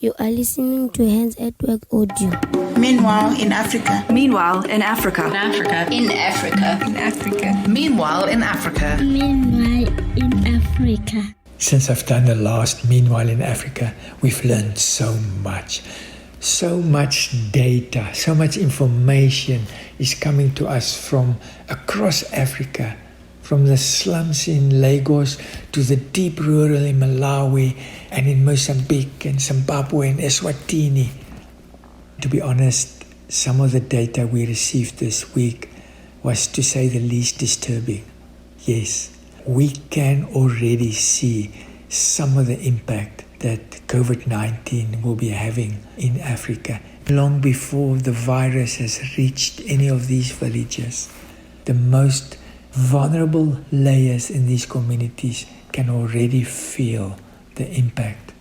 You are listening to Hands at Work audio. Meanwhile in Africa. Meanwhile in Africa. In Africa. In Africa. In Africa. Meanwhile in Africa. Meanwhile in Africa. Since I've done the last Meanwhile in Africa, we've learned so much. So much data, so much information is coming to us from across Africa, from the slums in Lagos to the deep rural in Malawi and in Mozambique and Zimbabwe and Eswatini. To be honest, some of the data we received this week was, to say the least, disturbing. Yes, we can already see some of the impact that COVID-19 will be having in Africa long before the virus has reached any of these villages. The most vulnerable layers in these communities can already feel the impact.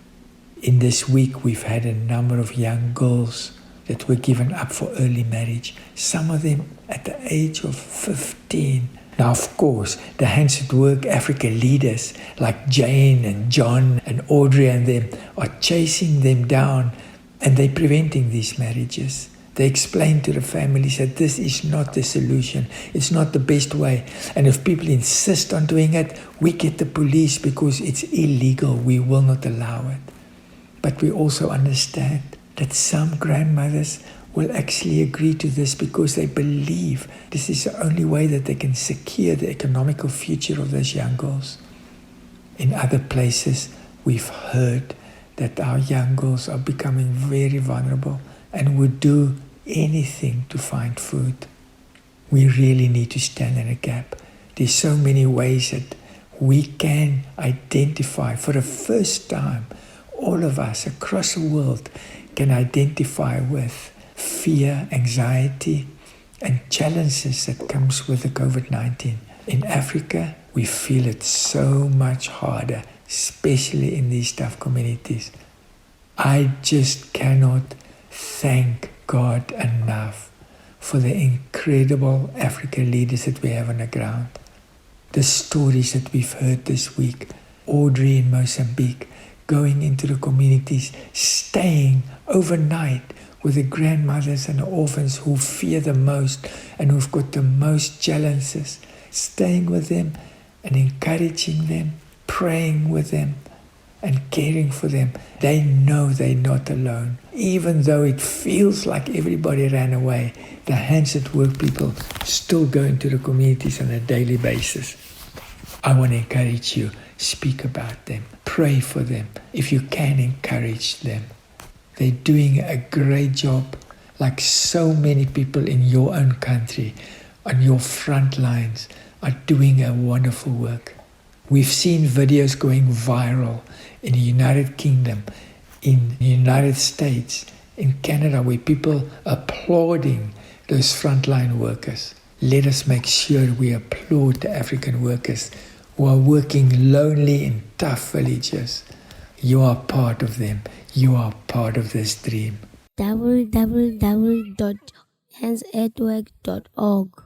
In this week, we've had a number of young girls that were given up for early marriage, some of them at the age of 15. Now, of course, the HandsatWorkinAfrica leaders like Jane and John and Audrey and them are chasing them down, and they're preventing these marriages. They explain to the families that this is not the solution. It's not the best way. And if people insist on doing it, we get the police because it's illegal. We will not allow it. But we also understand that some grandmothers will actually agree to this because they believe this is the only way that they can secure the economical future of those young girls. In other places, we've heard that our young girls are becoming very vulnerable and would do anything to find food. We really need to stand in a gap. There's so many ways that we can identify. For the first time, all of us across the world can identify with fear, anxiety, and challenges that comes with the COVID-19. In Africa, we feel it so much harder, especially in these tough communities. I just cannot thank God enough for the incredible African leaders that we have on the ground. The stories that we've heard this week, Audrey in Mozambique, going into the communities, staying overnight with the grandmothers and the orphans who fear the most and who've got the most challenges, staying with them and encouraging them, praying with them and caring for them. They know they're not alone. Even though it feels like everybody ran away, the Hands at Work people still go into the communities on a daily basis. I want to encourage you, speak about them, pray for them. If you can, encourage them. They're doing a great job, like so many people in your own country, on your front lines, are doing a wonderful work. We've seen videos going viral in the United Kingdom, in the United States, in Canada, where people are applauding those frontline workers. Let us make sure we applaud the African workers who are working lonely in tough villages. You are part of them. You are part of this dream. www.handsatwork.org